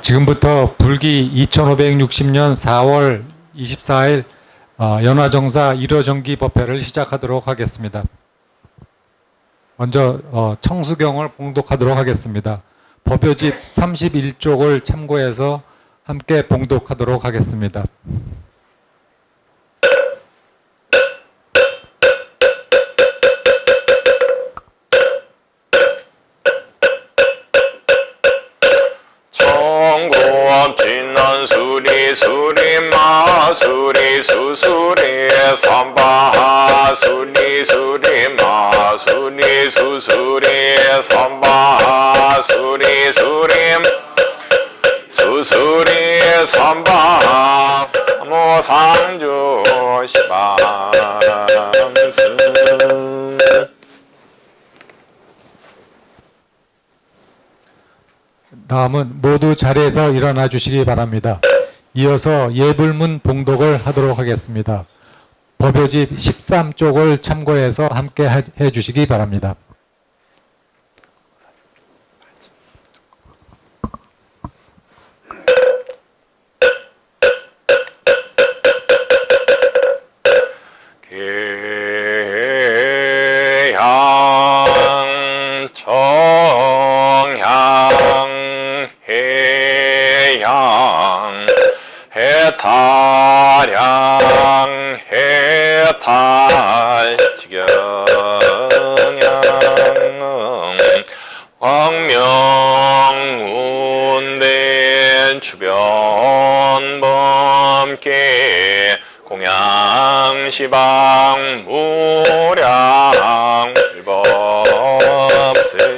지금부터 불기 2560년 4월 24일 연화정사 1호 정기 법회를 시작하도록 하겠습니다. 먼저 청수경을 봉독하도록 하겠습니다. 법요집 31쪽을 참고해서 함께 봉독하도록 하겠습니다. 진난수리 수리마수리 수수리 삼바하수리 수리마수리 수수리 삼바하수리 수림 수수리 삼바하 모상주 시방스. 다음은 모두 자리에서 일어나 주시기 바랍니다. 이어서 예불문 봉독을 하도록 하겠습니다. 법요집 13쪽을 참고해서 함께 해 주시기 바랍니다. 계향 청향 해양 해탈양 해탈 지경양 광명운대 주변범계 공양시방 무량 불법승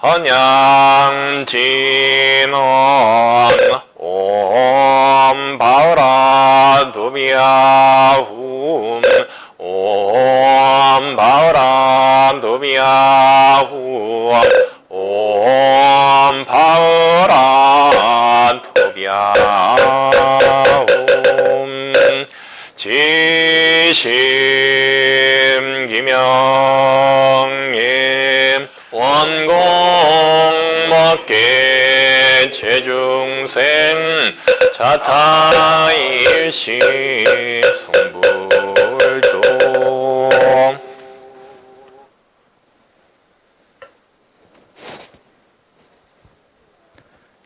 헌양진원 옴바으라 도비야훔 옴바으라 도비야훔 옴바으라 도비야훔 지심기명임 원공먹게 제중생 자타일시 성불도.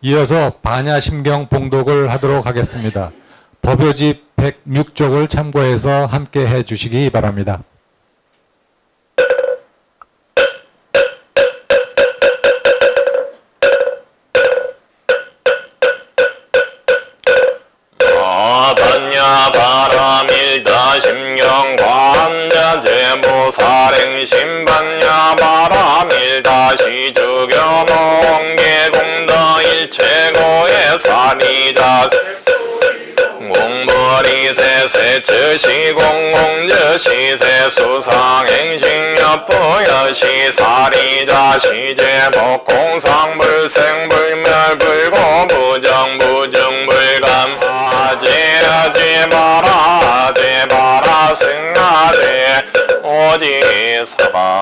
이어서 반야심경 봉독을 하도록 하겠습니다. 법요집 106쪽을 참고해서 함께 해 주시기 바랍니다. 반야 바람일다 심경 관자 제보사랭 신반야 바람일다 시주교몽계 공덕 일체고의 사리자 공벌이세세 즉시공공저 시세 수상행식여포여시 사리자 시제복공상불생불멸불고 부정부증불감 하제하제바라 제바라 승하제 오지사바.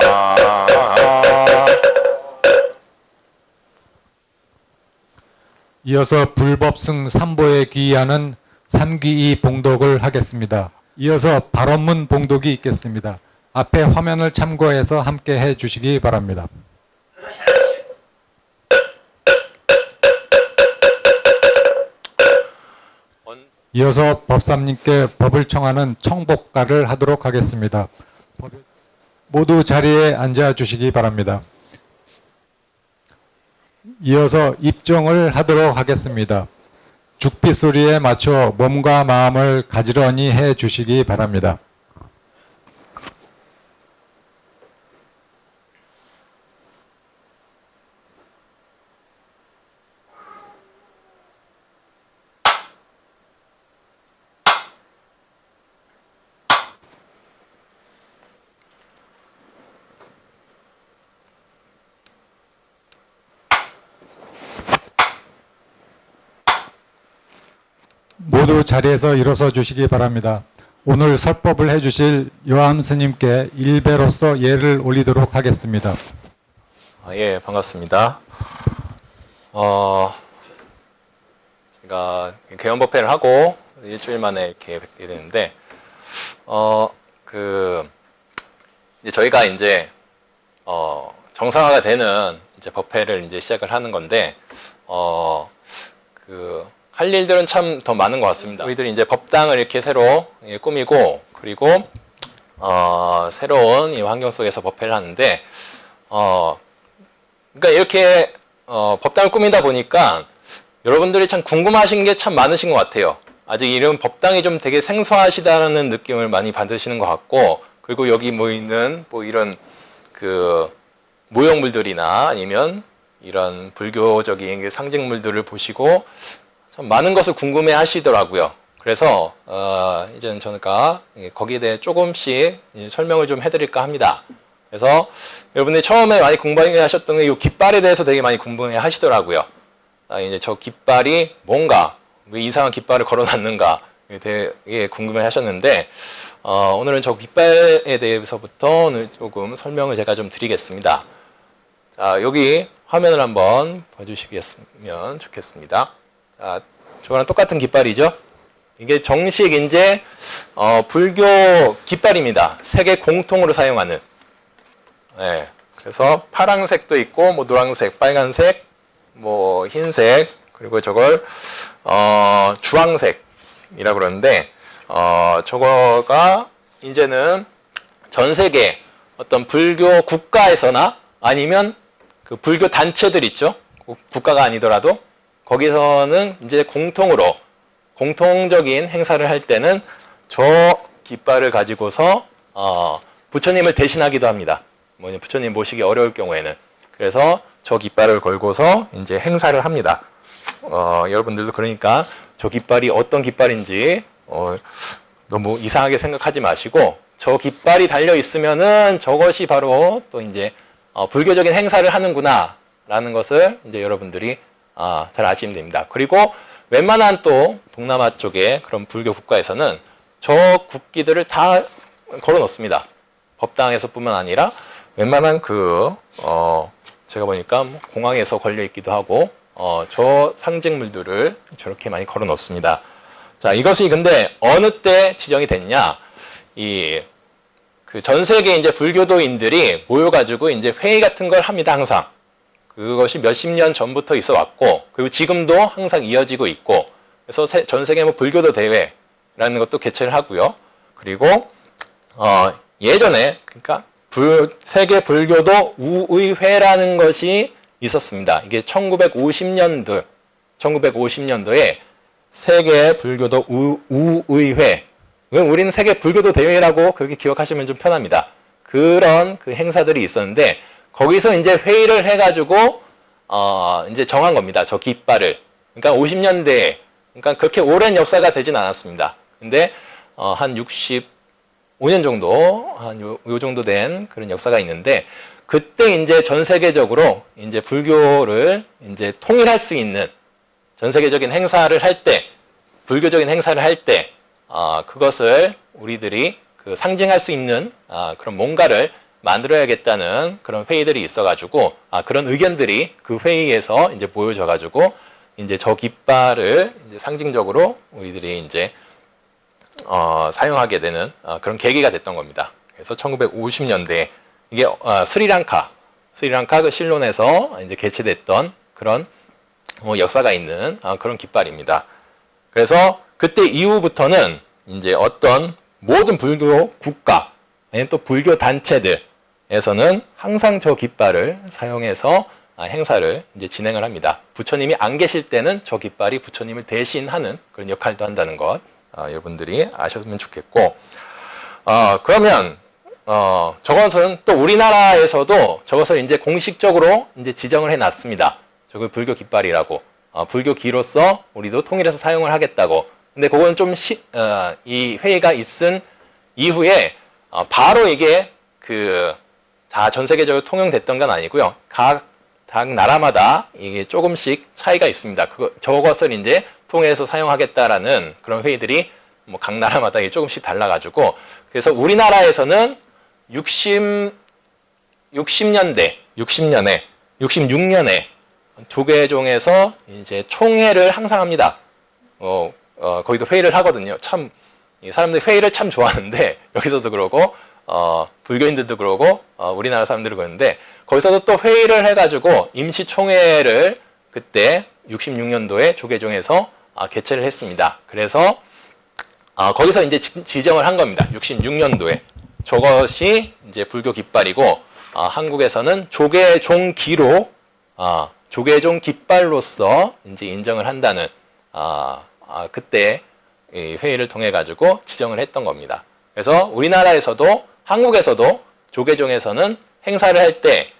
이어서 불법승 3보에 귀의하는 3귀의 봉독을 하겠습니다. 이어서 발언문 봉독이 있겠습니다. 앞에 화면을 참고해서 함께 해 주시기 바랍니다. 이어서 법사님께 법을 청하는 청복가를 하도록 하겠습니다. 모두 자리에 앉아 주시기 바랍니다. 이어서 입정을 하도록 하겠습니다. 죽빛 소리에 맞춰 몸과 마음을 가지런히 해 주시기 바랍니다. 모두 자리에서 일어서 주시기 바랍니다. 오늘 설법을 해주실 요함 스님께 일배로서 예를 올리도록 하겠습니다. 예, 반갑습니다. 제가 개헌법회를 하고 일주일 만에 이렇게 뵙게 되는데, 이제 저희가 이제, 정상화가 되는 이제 법회를 이제 시작을 하는 건데, 할 일들은 참 더 많은 것 같습니다. 저희들이 이제 법당을 이렇게 새로 꾸미고, 그리고, 새로운 이 환경 속에서 법회를 하는데, 그러니까 이렇게, 법당을 꾸미다 보니까 여러분들이 참 궁금하신 게 참 많으신 것 같아요. 아직 이런 법당이 좀 되게 생소하시다는 느낌을 많이 받으시는 것 같고, 그리고 여기 모이는 뭐 이런 모형물들이나 아니면 이런 불교적인 상징물들을 보시고 참 많은 것을 궁금해 하시더라고요. 그래서, 이제는 저희가 거기에 대해 조금씩 설명을 좀 해드릴까 합니다. 그래서 여러분들이 처음에 많이 궁금해 하셨던 게 이 깃발에 대해서 되게 많이 궁금해 하시더라고요. 이제 저 깃발이 뭔가, 왜 이상한 깃발을 걸어놨는가 되게 궁금해 하셨는데, 오늘은 저 깃발에 대해서부터 오늘 조금 설명을 제가 좀 드리겠습니다. 자, 여기 화면을 한번 봐주시겠으면 좋겠습니다. 자, 저거랑 똑같은 깃발이죠? 이게 정식 이제, 불교 깃발입니다. 세계 공통으로 사용하는. 네. 그래서 파란색도 있고, 뭐 노란색, 빨간색, 뭐 흰색, 그리고 저걸 주황색이라 그러는데, 저거가 이제는 전 세계 어떤 불교 국가에서나 아니면 그 불교 단체들 있죠, 국가가 아니더라도 거기서는 이제 공통적인 행사를 할 때는 저 깃발을 가지고서 부처님을 대신하기도 합니다. 뭐 부처님 모시기 어려울 경우에는. 그래서 저 깃발을 걸고서 이제 행사를 합니다. 여러분들도 그러니까 저 깃발이 어떤 깃발인지 너무 이상하게 생각하지 마시고, 저 깃발이 달려 있으면은 저것이 바로 또 이제 불교적인 행사를 하는구나 라는 것을 이제 여러분들이 잘 아시면 됩니다. 그리고 웬만한 또 동남아 쪽에 그런 불교 국가에서는 저 국기들을 다 걸어 놓습니다. 법당에서뿐만 아니라 웬만한 제가 보니까 공항에서 걸려 있기도 하고, 저 상징물들을 저렇게 많이 걸어 놓습니다. 자, 이것이 근데 어느 때 지정이 됐냐? 전 세계 이제 불교도인들이 모여가지고 이제 회의 같은 걸 합니다, 항상. 그것이 몇십 년 전부터 있어 왔고, 그리고 지금도 항상 이어지고 있고, 그래서 전 세계 뭐 불교도 대회라는 것도 개최를 하고요. 그리고, 예전에, 그러니까 세계 불교도 우의회라는 것이 있었습니다. 이게 1950년도에 세계 불교도 우의회, 우리는 세계 불교도 대회라고 그렇게 기억하시면 좀 편합니다. 그런 행사들이 있었는데, 거기서 이제 회의를 해가지고 이제 정한 겁니다. 저 깃발을. 그러니까 50년대에, 그러니까 그렇게 오랜 역사가 되진 않았습니다. 근데 한 65년 정도, 요 정도 된 그런 역사가 있는데, 그때 이제 전 세계적으로 이제 불교를 이제 통일할 수 있는 전 세계적인 행사를 할 때, 불교적인 행사를 할 때, 그것을 우리들이 상징할 수 있는 그런 뭔가를 만들어야겠다는 그런 회의들이 있어가지고, 그런 의견들이 그 회의에서 이제 모여져가지고, 이제 저 깃발을 이제 상징적으로 우리들이 이제 사용하게 되는 그런 계기가 됐던 겁니다. 그래서 1950년대에 이게 스리랑카 그 실론에서 이제 개최됐던 그런 역사가 있는 그런 깃발입니다. 그래서 그때 이후부터는 이제 어떤 모든 불교 국가 아니면 또 불교 단체들에서는 항상 저 깃발을 사용해서 행사를 이제 진행을 합니다. 부처님이 안 계실 때는 저 깃발이 부처님을 대신하는 그런 역할도 한다는 것 여러분들이 아셨으면 좋겠고, 그러면 저것은 또 우리나라에서도 저것을 이제 공식적으로 이제 지정을 해놨습니다. 저걸 불교 깃발이라고, 불교기로서 우리도 통일해서 사용을 하겠다고. 근데 그건 좀 이 회의가 있은 이후에 바로 이게 다 전 세계적으로 통용됐던 건 아니고요. 각 나라마다 이게 조금씩 차이가 있습니다. 저것을 이제 통해서 사용하겠다라는 그런 회의들이 뭐 각 나라마다 이게 조금씩 달라가지고, 그래서 우리나라에서는 66년에 조계종에서 이제 총회를 항상 합니다. 거기도 회의를 하거든요. 참, 이 사람들이 회의를 참 좋아하는데, 여기서도 그러고, 불교인들도 그러고, 우리나라 사람들도 그러는데, 거기서도 또 회의를 해가지고 임시총회를 그때 66년도에 조계종에서 개최를 했습니다. 그래서 거기서 이제 지정을 한 겁니다. 66년도에. 저것이 이제 불교 깃발이고, 한국에서는 조계종기로, 조계종 깃발로서 이제 인정을 한다는, 그때 이 회의를 통해 가지고 지정을 했던 겁니다. 그래서 우리나라에서도, 한국에서도 조계종에서는 행사를 할 때,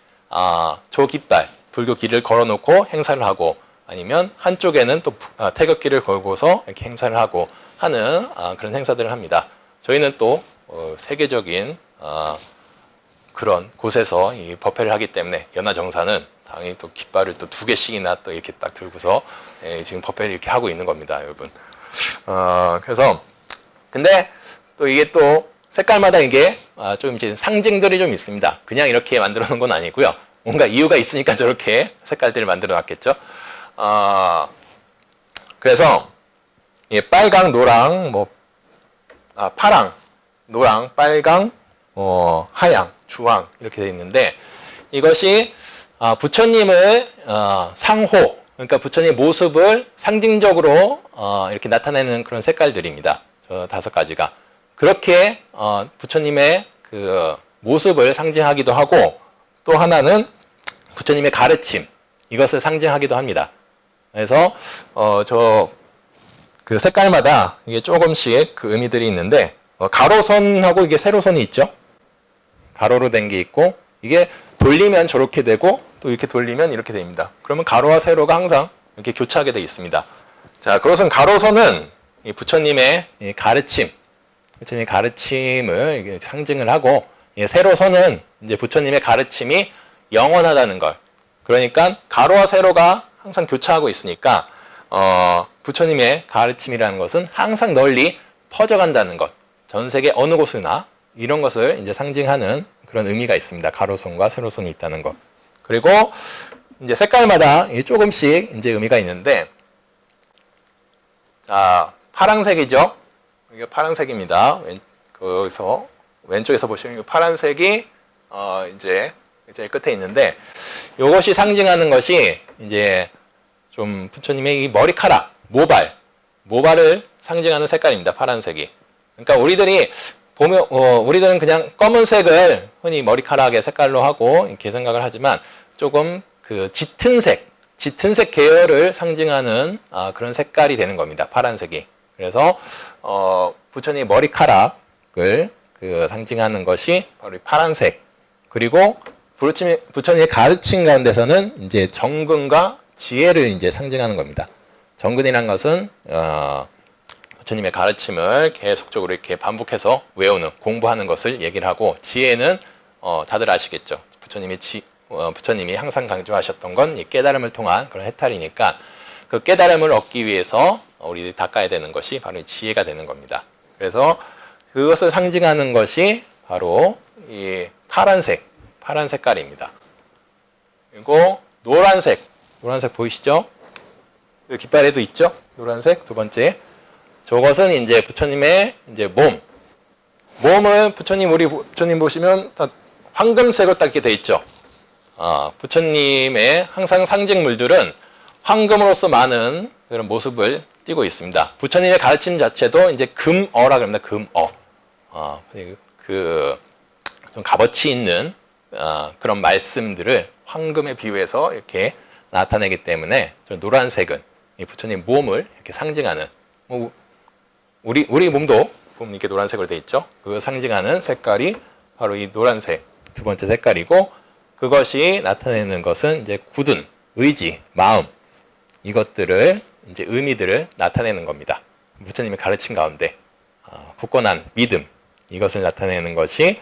조 깃발, 불교 길을 걸어놓고 행사를 하고, 아니면 한쪽에는 또 태극기를 걸고서 이렇게 행사를 하고 하는 그런 행사들을 합니다. 저희는 또 세계적인 그런 곳에서 이 법회를 하기 때문에 연화정사는 당연히 또 깃발을 또 2개씩이나 또 이렇게 딱 들고서 지금 법회를 이렇게 하고 있는 겁니다, 여러분. 그래서 근데 또 이게 또 색깔마다 이게 좀 이제 상징들이 좀 있습니다. 그냥 이렇게 만들어 놓은 건 아니고요. 뭔가 이유가 있으니까 저렇게 색깔들을 만들어 놨겠죠. 그래서 빨강, 노랑, 파랑, 노랑, 빨강, 하양, 주황 이렇게 되어 있는데 이것이 부처님을 상호, 그러니까 부처님의 모습을 상징적으로 이렇게 나타내는 그런 색깔들입니다. 저 5가지가 그렇게 부처님의 그 모습을 상징하기도 하고 또 하나는 부처님의 가르침 이것을 상징하기도 합니다. 그래서 그 색깔마다 이게 조금씩 그 의미들이 있는데 가로선하고 이게 세로선이 있죠. 가로로 된 게 있고 이게 돌리면 저렇게 되고 또 이렇게 돌리면 이렇게 됩니다. 그러면 가로와 세로가 항상 이렇게 교차하게 되어 있습니다. 자, 그것은 가로선은 이 부처님의 이 가르침, 부처님의 가르침을 이게 상징을 하고 세로선은 이제 부처님의 가르침이 영원하다는 걸. 그러니까 가로와 세로가 항상 교차하고 있으니까 부처님의 가르침이라는 것은 항상 널리 퍼져간다는 것. 전 세계 어느 곳이나 이런 것을 이제 상징하는 그런 의미가 있습니다. 가로선과 세로선이 있다는 것. 그리고 이제 색깔마다 조금씩 이제 의미가 있는데, 자, 파란색이죠. 이게 파란색입니다. 거기서 왼쪽에서 보시면 이 파란색이 이제 제일 끝에 있는데, 이것이 상징하는 것이 이제 좀 부처님의 이 머리카락, 모발을 상징하는 색깔입니다. 파란색이. 그러니까 우리들이 보면 우리들은 그냥 검은색을 흔히 머리카락의 색깔로 하고 이렇게 생각을 하지만 조금 그 짙은 색 계열을 상징하는 그런 색깔이 되는 겁니다. 파란색이. 그래서 부처님의 머리카락을 그 상징하는 것이 바로 파란색. 그리고 부처님의 가르침 가운데서는 이제 정근과 지혜를 이제 상징하는 겁니다. 정근이란 것은 부처님의 가르침을 계속적으로 이렇게 반복해서 외우는, 공부하는 것을 얘기를 하고, 지혜는 다들 아시겠죠. 부처님이 항상 강조하셨던 건 이 깨달음을 통한 그런 해탈이니까 그 깨달음을 얻기 위해서 우리들이 닦아야 되는 것이 바로 이 지혜가 되는 겁니다. 그래서 그것을 상징하는 것이 바로 이 파란 색깔입니다. 그리고 노란색 보이시죠? 깃발에도 있죠? 노란색 두 번째. 저것은 이제 부처님의 이제 몸을 우리 부처님 보시면 다 황금색으로 딱 이렇게 돼 있죠. 부처님의 항상 상징물들은 황금으로서 많은 그런 모습을 띠고 있습니다. 부처님의 가르침 자체도 이제 금어라 그럽니다. 금어. 좀 값어치 있는 그런 말씀들을 황금에 비유해서 이렇게 나타내기 때문에 노란색은 이 부처님 몸을 이렇게 상징하는, 우리 몸도 보면 이렇게 노란색으로 되어 있죠. 그걸 상징하는 색깔이 바로 이 노란색 두 번째 색깔이고, 그것이 나타내는 것은 이제 굳은 의지, 마음, 이것들을 이제 의미들을 나타내는 겁니다. 부처님의 가르침 가운데 굳건한 믿음, 이것을 나타내는 것이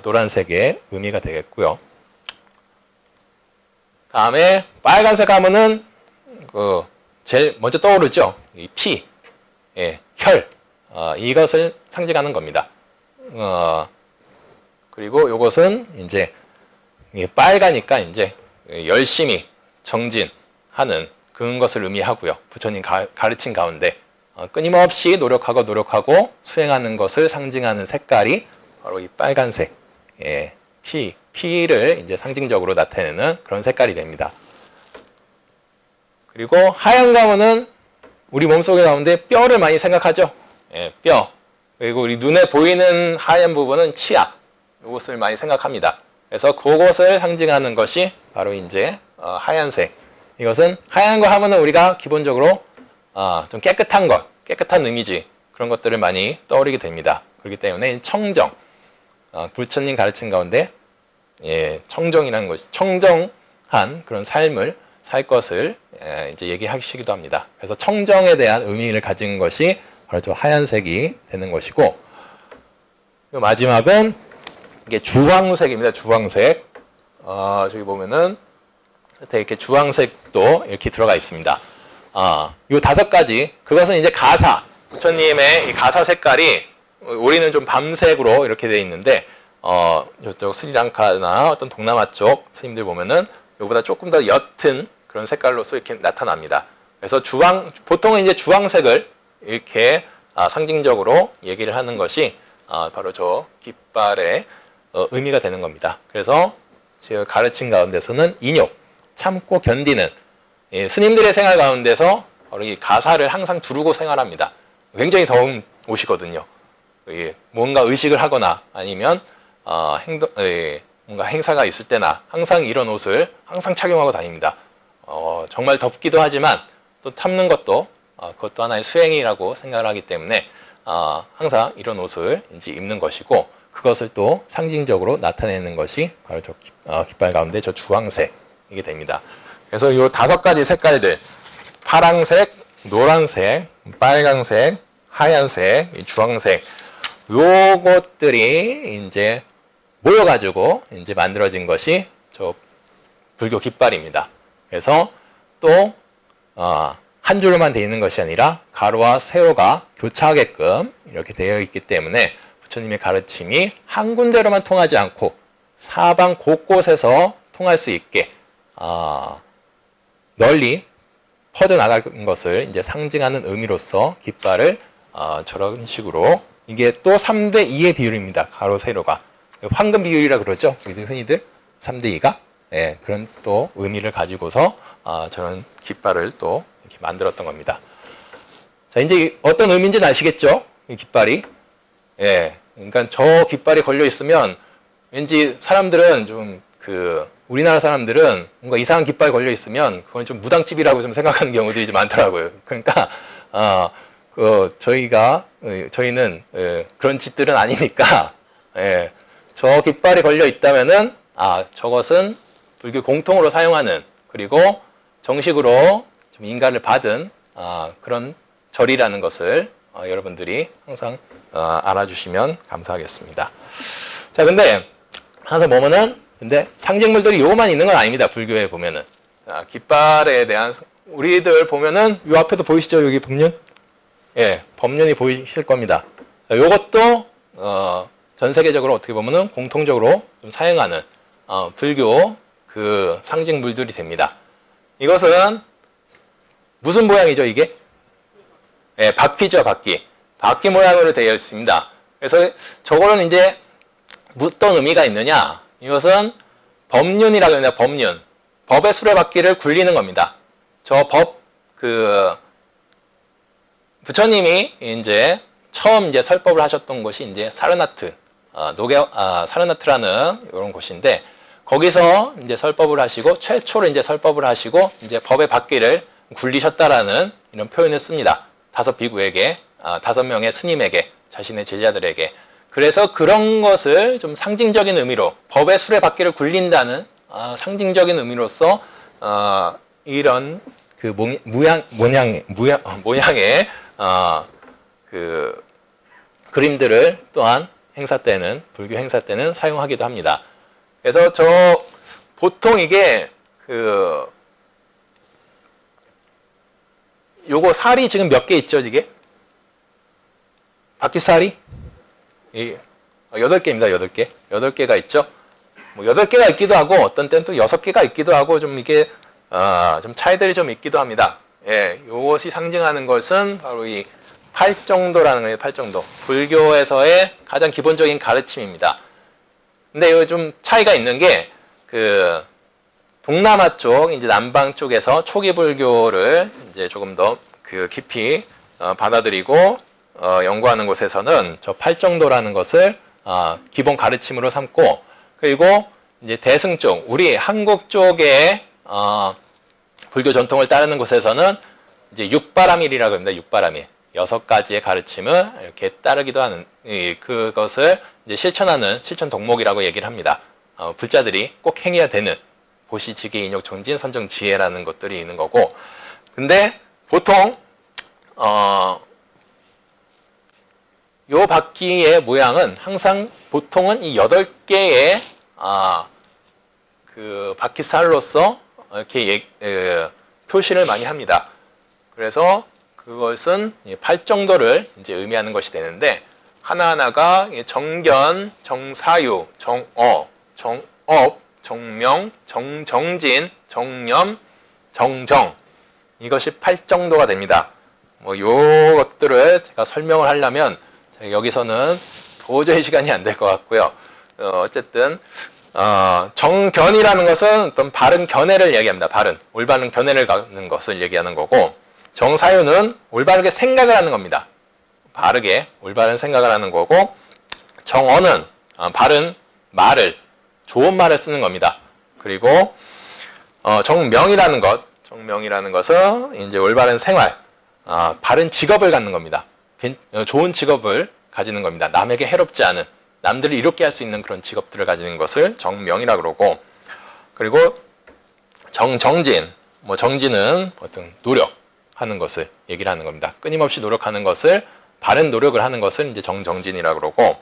노란색의 의미가 되겠고요. 다음에 빨간색 하면은 제일 먼저 떠오르죠. 이 피, 혈, 이것을 상징하는 겁니다. 그리고 이것은 이제 빨가니까 이제 열심히 정진하는 그런 것을 의미하고요. 부처님 가르친 가운데 끊임없이 노력하고 수행하는 것을 상징하는 색깔이 바로 이 빨간색, 피를 이제 상징적으로 나타내는 그런 색깔이 됩니다. 그리고 하얀 가운은 우리 몸속에 가운데 뼈를 많이 생각하죠. 뼈. 그리고 우리 눈에 보이는 하얀 부분은 치아. 이것을 많이 생각합니다. 그래서 그것을 상징하는 것이 바로 이제 하얀색. 이것은 하얀 거 하면은 우리가 기본적으로 좀 깨끗한 것, 깨끗한 이미지 그런 것들을 많이 떠올리게 됩니다. 그렇기 때문에 청정, 부처님 가르친 가운데 청정이라는 것이 청정한 그런 삶을 살 것을 이제 얘기하시기도 합니다. 그래서 청정에 대한 의미를 가진 것이 바로 저 하얀색이 되는 것이고, 마지막은 이게 주황색입니다. 주황색. 저기 보면은 이렇게 주황색도 이렇게 들어가 있습니다. 요 5가지, 그것은 이제 가사, 부처님의 이 가사 색깔이 우리는 좀 밤색으로 이렇게 되어 있는데, 이쪽 스리랑카나 어떤 동남아 쪽 스님들 보면은 이거보다 조금 더 옅은 그런 색깔로서 이렇게 나타납니다. 그래서 보통은 이제 주황색을 이렇게 상징적으로 얘기를 하는 것이 바로 저 깃발의 의미가 되는 겁니다. 그래서 제가 가르친 가운데서는 인욕, 참고 견디는 스님들의 생활 가운데서 바로 이 가사를 항상 두르고 생활합니다. 굉장히 더운 옷이거든요. 뭔가 의식을 하거나 아니면 뭔가 행사가 있을 때나 항상 이런 옷을 항상 착용하고 다닙니다. 정말 덥기도 하지만 또 참는 것도 그것도 하나의 수행이라고 생각을 하기 때문에 항상 이런 옷을 이제 입는 것이고, 그것을 또 상징적으로 나타내는 것이 바로 저 깃발 가운데 저 주황색이게 됩니다. 그래서 이 5가지 색깔들, 파랑색, 노란색, 빨강색, 하얀색, 이 주황색, 요것들이 이제 모여가지고 이제 만들어진 것이 저 불교 깃발입니다. 그래서 또 한 줄로만 되어 있는 것이 아니라 가로와 세로가 교차하게끔 이렇게 되어 있기 때문에 부처님의 가르침이 한 군데로만 통하지 않고 사방 곳곳에서 통할 수 있게 널리 퍼져나가는 것을 이제 상징하는 의미로서 깃발을 저런 식으로, 이게 또 3대 2의 비율입니다. 가로 세로가 황금 비율이라 그러죠. 우리들 흔히들 3대 2가 그런 또 의미를 가지고서 저런 깃발을 또 이렇게 만들었던 겁니다. 자, 이제 어떤 의미인지는 아시겠죠? 이 깃발이. 그러니까 저 깃발이 걸려 있으면 왠지 사람들은 좀 우리나라 사람들은 뭔가 이상한 깃발 걸려 있으면 그건 좀 무당집이라고 좀 생각하는 경우들이 좀 많더라고요. 그러니까 저희는 그런 집들은 아니니까 저 깃발이 걸려 있다면은 저것은 불교 공통으로 사용하는, 그리고 정식으로 좀 인가를 받은 그런 절이라는 것을 여러분들이 항상 알아주시면 감사하겠습니다. 자, 근데 항상 근데 상징물들이 요것만 있는 건 아닙니다. 불교에 보면은. 깃발에 대한, 우리들 보면은 요 앞에도 보이시죠? 여기 법륜? 법륜이 보이실 겁니다. 요것도 전 세계적으로 어떻게 보면은 공통적으로 좀 사용하는 불교 그 상징물들이 됩니다. 이것은 무슨 모양이죠, 이게? 바퀴죠, 바퀴. 바퀴 모양으로 되어 있습니다. 그래서 저거는 이제 어떤 의미가 있느냐? 이것은 법륜이라고 합니다. 법륜. 법의 수레바퀴를 굴리는 겁니다. 저 부처님이 이제 처음 이제 설법을 하셨던 곳이 이제 사르나트, 사르나트라는 이런 곳인데, 거기서 이제 설법을 하시고, 최초로 이제 설법을 하시고, 이제 법의 바퀴를 굴리셨다라는 이런 표현을 씁니다. 5비구에게, 5명의 스님에게, 자신의 제자들에게. 그래서 그런 것을 좀 상징적인 의미로, 법의 수레바퀴를 굴린다는 상징적인 의미로서 이런 그 모양의 그 그림들을 또한 행사 때는, 불교 행사 때는 사용하기도 합니다. 그래서 보통 이게 요거 살이 지금 몇 개 있죠, 이게? 바퀴살이? 8개입니다, 8개. 8개가 있죠? 뭐 8개가 있기도 하고, 어떤 때는 또 6개가 있기도 하고, 좀 이게 좀 차이들이 좀 있기도 합니다. 예, 이것이 상징하는 것은 바로 이 팔정도라는 거예요. 팔정도. 불교에서의 가장 기본적인 가르침입니다. 근데 이거 좀 차이가 있는 게 그 동남아 쪽, 이제 남방 쪽에서 초기 불교를 이제 조금 더 그 깊이 받아들이고 연구하는 곳에서는 저 팔정도라는 것을 기본 가르침으로 삼고, 그리고 이제 대승 쪽, 우리 한국 쪽의 불교 전통을 따르는 곳에서는 이제 육바라밀이라고 합니다. 육바라밀. 6가지의 가르침을 이렇게 따르기도 하는, 그것을 이제 실천하는 실천 덕목이라고 얘기를 합니다. 불자들이 꼭 행해야 되는 보시, 지계, 인욕, 정진, 선정, 지혜라는 것들이 있는 거고, 근데 보통 요 바퀴의 모양은 항상 보통은 이 8개의 그 바퀴살로서 이렇게 표시를 많이 합니다. 그래서 그것은 팔정도를 이제 의미하는 것이 되는데, 하나하나가 정견, 정사유, 정어, 정업, 정명, 정정진, 정념, 정정, 이것이 팔정도가 됩니다. 뭐 요것들을 제가 설명을 하려면 여기서는 도저히 시간이 안 될 것 같고요. 어쨌든 정견이라는 것은 어떤 바른 견해를 얘기합니다. 바른, 올바른 견해를 갖는 것을 얘기하는 거고, 정사유는 올바르게 생각을 하는 겁니다. 바르게 올바른 생각을 하는 거고, 정어는 바른 말을, 좋은 말을 쓰는 겁니다. 그리고 정명이라는 것은 이제 올바른 생활, 바른 직업을 갖는 겁니다. 좋은 직업을 가지는 겁니다. 남에게 해롭지 않은, 남들을 이롭게 할 수 있는 그런 직업들을 가지는 것을 정명이라고 그러고, 그리고 정정진, 정진은 어떤 노력하는 것을 얘기를 하는 겁니다. 끊임없이 노력하는 것을, 바른 노력을 하는 것을 이제 정정진이라고 그러고,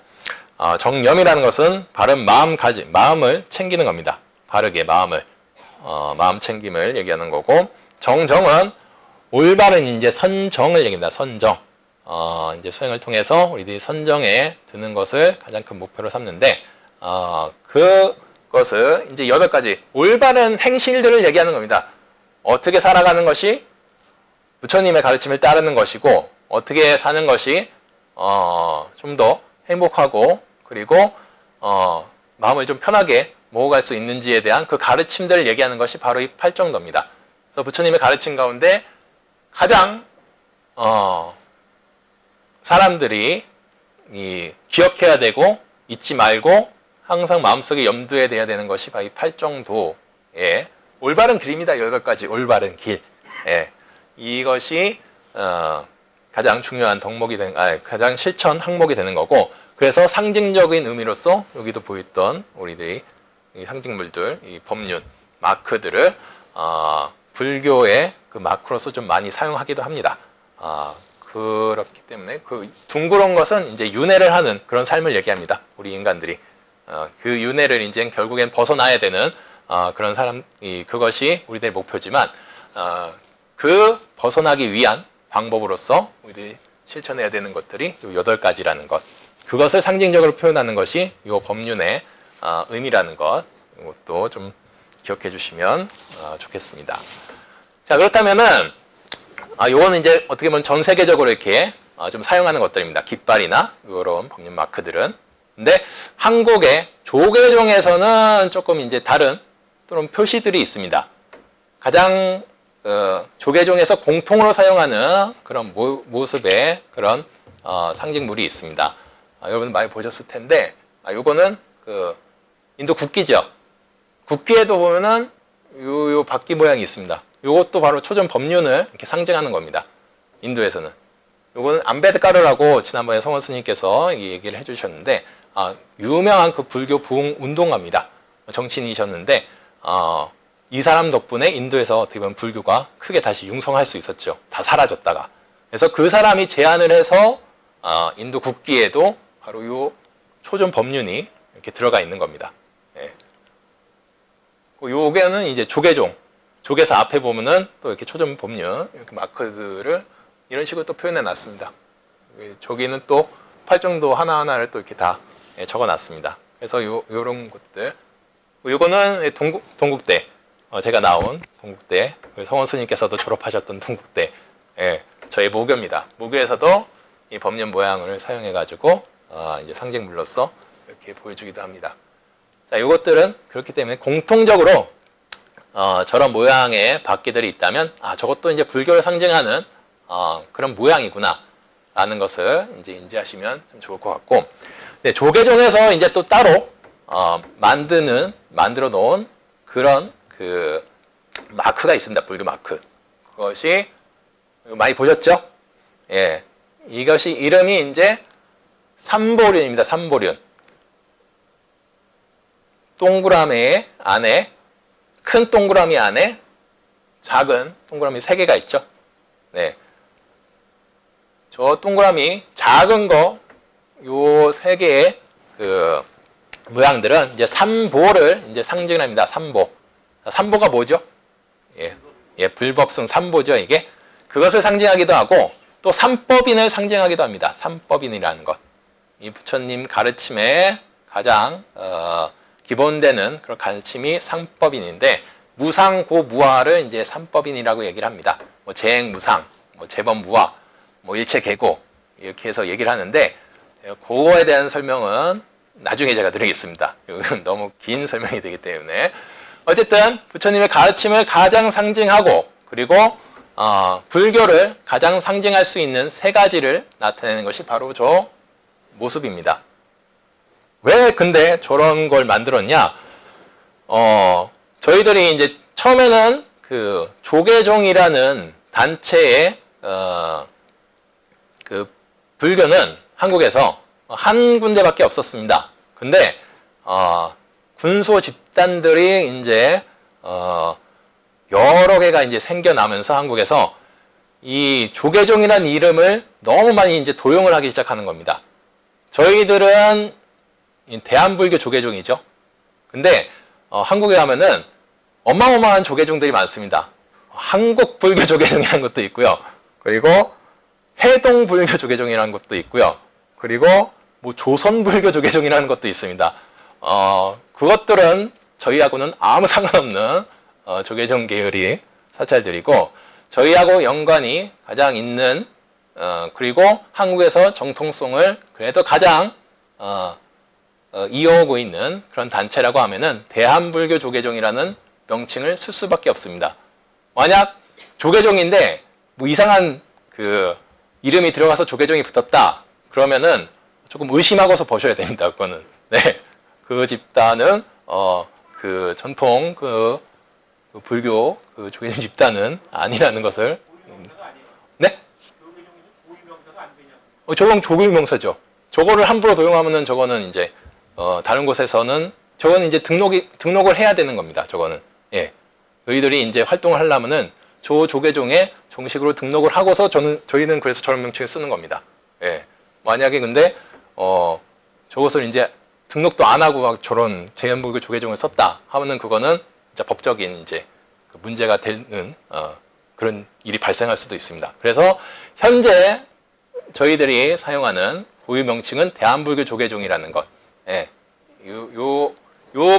정념이라는 것은 바른 마음을 챙기는 겁니다. 바르게 마음 챙김을 얘기하는 거고, 정정은 올바른 이제 선정을 얘기합니다. 선정. 이제 수행을 통해서 우리들이 선정에 드는 것을 가장 큰 목표로 삼는데, 그것을 이제 8가지 올바른 행실들을 얘기하는 겁니다. 어떻게 살아가는 것이 부처님의 가르침을 따르는 것이고, 어떻게 사는 것이 좀 더 행복하고, 그리고 마음을 좀 편하게 먹어갈 수 있는지에 대한 그 가르침들을 얘기하는 것이 바로 이 팔정도입니다. 그래서 부처님의 가르침 가운데 가장 사람들이 기억해야 되고 잊지 말고 항상 마음속에 염두에 둬야 되는 것이 바로 이 팔정도의 올바른 길입니다. 8가지 올바른 길. 예. 이것이 가장 중요한 가장 실천 항목이 되는 거고, 그래서 상징적인 의미로서 여기도 보였던 우리들이 이 상징물들, 이 법륜, 마크들을 불교의 그 마크로서 좀 많이 사용하기도 합니다. 그렇기 때문에 그 둥그런 것은 이제 윤회를 하는 그런 삶을 얘기합니다. 우리 인간들이 그 윤회를 이제 결국엔 벗어나야 되는 그런 그것이 우리들의 목표지만, 그 벗어나기 위한 방법으로서 우리들이 실천해야 되는 것들이 요 8가지라는 것, 그것을 상징적으로 표현하는 것이 요 법륜의 의미라는 것, 이것도 좀 기억해 주시면 좋겠습니다. 자, 그렇다면은 요거는 이제 어떻게 보면 전 세계적으로 이렇게 좀 사용하는 것들입니다. 깃발이나 이런 법륜 마크들은. 근데 한국의 조계종에서는 조금 이제 다른 또는 표시들이 있습니다. 가장 조계종에서 공통으로 사용하는 그런 모습의 그런 상징물이 있습니다. 여러분 많이 보셨을 텐데, 요거는 그 인도 국기죠. 국기에도 보면은 요 바퀴 모양이 있습니다. 요것도 바로 초전 법륜을 이렇게 상징하는 겁니다. 인도에서는. 요거는 암베드카르라고 지난번에 성원 스님께서 얘기를 해주셨는데, 유명한 그 불교 부흥 운동가입니다. 정치인이셨는데, 이 사람 덕분에 인도에서 어떻게 보면 불교가 크게 다시 융성할 수 있었죠. 다 사라졌다가. 그래서 그 사람이 제안을 해서 인도 국기에도 바로 요 초전 법륜이 이렇게 들어가 있는 겁니다. 예. 요게는 이제 조계종. 조계사 앞에 보면은 또 이렇게 초전 법륜, 이렇게 마크들을 이런 식으로 또 표현해 놨습니다. 저기는 또 팔정도 하나하나를 또 이렇게 다 적어 놨습니다. 그래서 요런 것들. 요거는 동국대. 제가 나온 동국대, 성원 스님께서도 졸업하셨던 동국대, 예, 저의 모교입니다. 모교에서도 이 법련 모양을 사용해가지고 이제 상징물로서 이렇게 보여주기도 합니다. 자, 이것들은 그렇기 때문에 공통적으로 저런 모양의 바퀴들이 있다면 저것도 이제 불교를 상징하는 그런 모양이구나 라는 것을 이제 인지하시면 좀 좋을 것 같고, 네, 조계종에서 이제 또 따로 만들어 놓은 그런 그 마크가 있습니다. 불교 마크. 그것이 많이 보셨죠? 예, 이것이 이름이 이제 삼보륜입니다. 삼보륜. 동그라미 안에, 큰 동그라미 안에 작은 동그라미 3개가 있죠. 네. 저 동그라미 작은 거, 요 3개의 그 모양들은 이제 삼보를 이제 상징합니다. 삼보. 삼보가 뭐죠? 예, 불법승 삼보죠, 이게. 그것을 상징하기도 하고, 또 삼법인을 상징하기도 합니다. 삼법인이라는 것. 이 부처님 가르침에 가장, 기본되는 그런 가르침이 삼법인인데, 무상고무화를 이제 삼법인이라고 얘기를 합니다. 뭐 재행무상, 뭐 재범무화, 뭐 일체계고, 이렇게 해서 얘기를 하는데, 그거에 대한 설명은 나중에 제가 드리겠습니다. 이건 너무 긴 설명이 되기 때문에. 어쨌든 부처님의 가르침을 가장 상징하고, 그리고 불교를 가장 상징할 수 있는 3가지를 나타내는 것이 바로 저 모습입니다. 왜 근데 저런 걸 만들었냐? 저희들이 이제 처음에는 그 조계종이라는 단체의 그 불교는 한국에서 한 군데밖에 없었습니다. 근데 군소 집단들이 이제 여러 개가 이제 생겨나면서 한국에서 이 조계종이라는 이름을 너무 많이 이제 도용을 하기 시작하는 겁니다. 저희들은 대한불교 조계종이죠. 근데 한국에 가면은 어마어마한 조계종들이 많습니다. 한국불교 조계종이라는 것도 있고요. 그리고 회동불교 조계종이라는 것도 있고요. 그리고 뭐 조선불교 조계종이라는 것도 있습니다. 그것들은 저희하고는 아무 상관없는 조계종 계열이 사찰들이고, 저희하고 연관이 가장 있는 그리고 한국에서 정통성을 그래도 가장 이어오고 있는 그런 단체라고 하면은 대한불교 조계종이라는 명칭을 쓸 수밖에 없습니다. 만약 조계종인데 뭐 이상한 그 이름이 들어가서 조계종이 붙었다 그러면은 조금 의심하고서 보셔야 됩니다. 그거는. 네. 그 집단은 그 전통 그 불교 그 조계종 집단은 아니라는 것을. 네? 저건 조교명사죠. 저거를 함부로 도용하면은 저거는 이제 다른 곳에서는 저거는 이제 등록을 해야 되는 겁니다. 저거는. 예. 저희들이 이제 활동을 하려면은 조계종에 정식으로 등록을 하고서 저희는 그래서 저런 명칭을 쓰는 겁니다. 예. 만약에 근데 저것을 이제 등록도 안 하고 막 저런 대한불교 조계종을 썼다 하면은 그거는 이제 법적인 이제 그 문제가 되는 그런 일이 발생할 수도 있습니다. 그래서 현재 저희들이 사용하는 고유 명칭은 대한불교 조계종이라는 것. 예. 요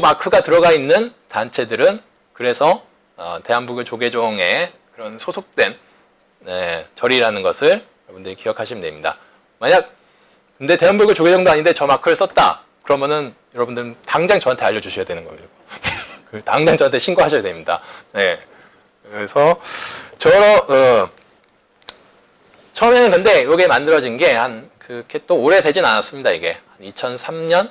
마크가 들어가 있는 단체들은 그래서 대한불교 조계종에 그런 소속된 절이라는 것을 여러분들이 기억하시면 됩니다. 만약 근데 대한불교 조계종도 아닌데 저 마크를 썼다 그러면은 여러분들은 당장 저한테 알려주셔야 되는 거예요. 당장 저한테 신고하셔야 됩니다. 네. 그래서 처음에는 근데 이게 만들어진 게 그렇게 또 오래되진 않았습니다. 이게 한 2003년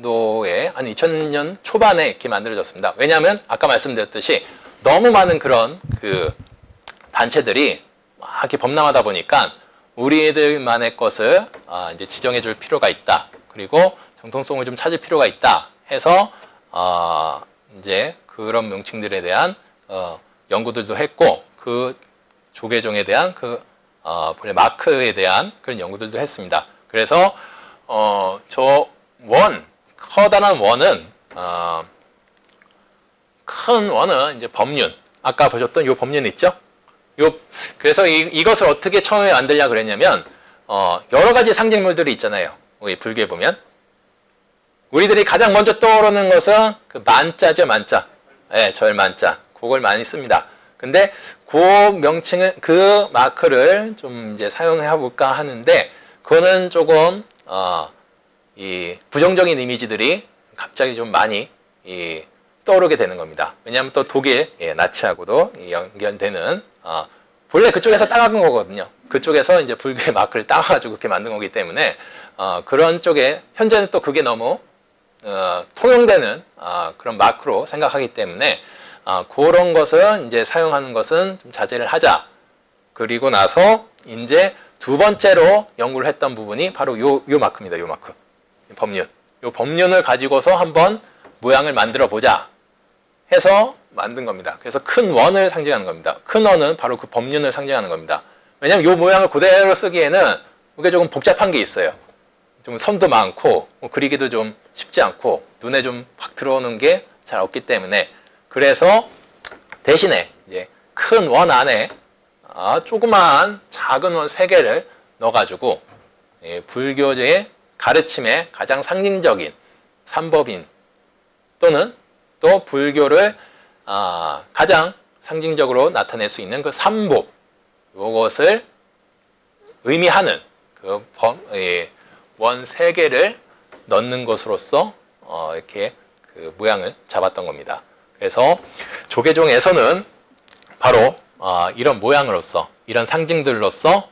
도에 한 2000년 초반에 이렇게 만들어졌습니다. 왜냐하면 아까 말씀드렸듯이 너무 많은 그런 그 단체들이 막 이렇게 범람하다 보니까 우리들만의 것을 이제 지정해 줄 필요가 있다. 그리고 정통성을 좀 찾을 필요가 있다. 해서 이제 그런 명칭들에 대한 연구들도 했고 그 조계종에 대한 그 마크에 대한 그런 연구들도 했습니다. 그래서 저 커다란 원은 큰 원은 이제 법륜. 아까 보셨던 요 법륜 있죠? 그래서 이것을 어떻게 처음에 만들냐 그랬냐면 여러 가지 상징물들이 있잖아요. 우리 불교에 보면 우리들이 가장 먼저 떠오르는 것은 그 만자죠, 만자. 예, 절만자. 그걸 많이 씁니다. 근데 그 명칭을, 그 마크를 좀 이제 사용해 볼까 하는데, 그거는 조금, 이 부정적인 이미지들이 갑자기 좀 많이 떠오르게 되는 겁니다. 왜냐하면 또 독일, 나치하고도 연결되는, 본래 그쪽에서 따간 거거든요. 그쪽에서 이제 불교의 마크를 따가지고 그렇게 만든 거기 때문에, 그런 쪽에, 현재는 또 그게 너무, 통용되는, 그런 마크로 생각하기 때문에, 그런 것을 이제 사용하는 것은 좀 자제를 하자. 그리고 나서, 이제 두 번째로 연구를 했던 부분이 바로 요 마크입니다. 요 마크. 법륜. 요 법륜을 가지고서 한번 모양을 만들어 보자 해서 만든 겁니다. 그래서 큰 원을 상징하는 겁니다. 큰 원은 바로 그 법륜을 상징하는 겁니다. 왜냐하면 요 모양을 그대로 쓰기에는 이게 조금 복잡한 게 있어요. 좀 선도 많고 그리기도 좀 쉽지 않고 눈에 좀 확 들어오는 게 잘 없기 때문에, 그래서 대신에 이제 큰 원 안에 조그마한 작은 원 3개를 넣어가지고 불교의 가르침의 가장 상징적인 삼법인 또는 또 불교를 가장 상징적으로 나타낼 수 있는 그 삼복, 이것을 의미하는 그 원 3개를 넣는 것으로서 이렇게 그 모양을 잡았던 겁니다. 그래서 조계종에서는 바로 이런 모양으로서, 이런 상징들로서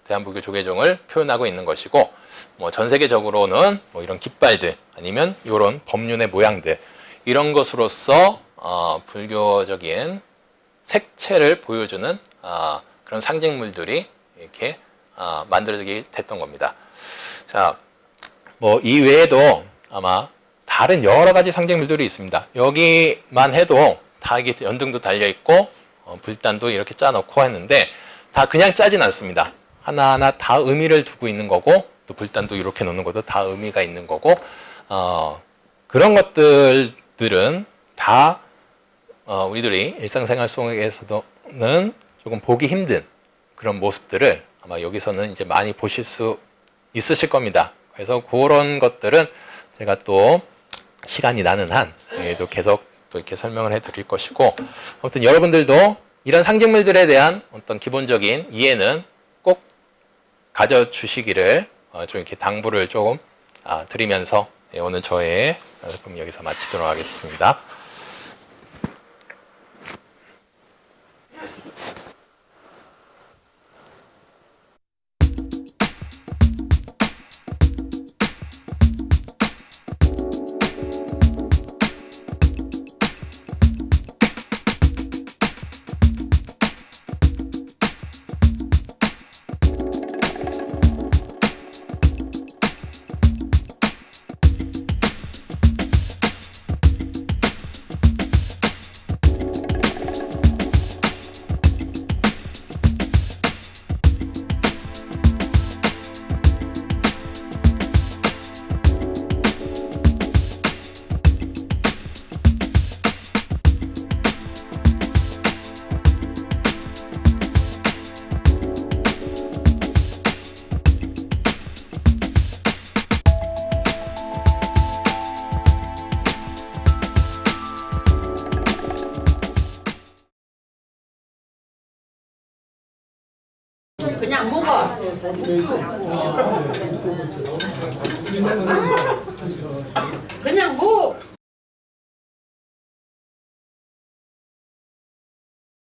대한불교 조계종을 표현하고 있는 것이고, 뭐 전 세계적으로는 뭐 이런 깃발들 아니면 이런 법륜의 모양들, 이런 것으로서 불교적인 색채를 보여주는 그런 상징물들이 이렇게 만들어지게 됐던 겁니다. 자, 뭐 이 외에도 아마 다른 여러 가지 상징물들이 있습니다. 여기만 해도 다 이게 연등도 달려 있고 불단도 이렇게 짜놓고 했는데, 다 그냥 짜진 않습니다. 하나하나 다 의미를 두고 있는 거고, 또 불단도 이렇게 놓는 것도 다 의미가 있는 거고, 그런 것들은 다 우리들이 일상생활 속에서는 조금 보기 힘든 그런 모습들을 아마 여기서는 이제 많이 보실 수 있으실 겁니다. 그래서 그런 것들은 제가 또 시간이 나는 한 또 계속 또 이렇게 설명을 해드릴 것이고, 아무튼 여러분들도 이런 상징물들에 대한 어떤 기본적인 이해는 꼭 가져주시기를 좀 이렇게 당부를 조금 드리면서 오늘 저의 그럼 여기서 마치도록 하겠습니다. 그냥 먹어.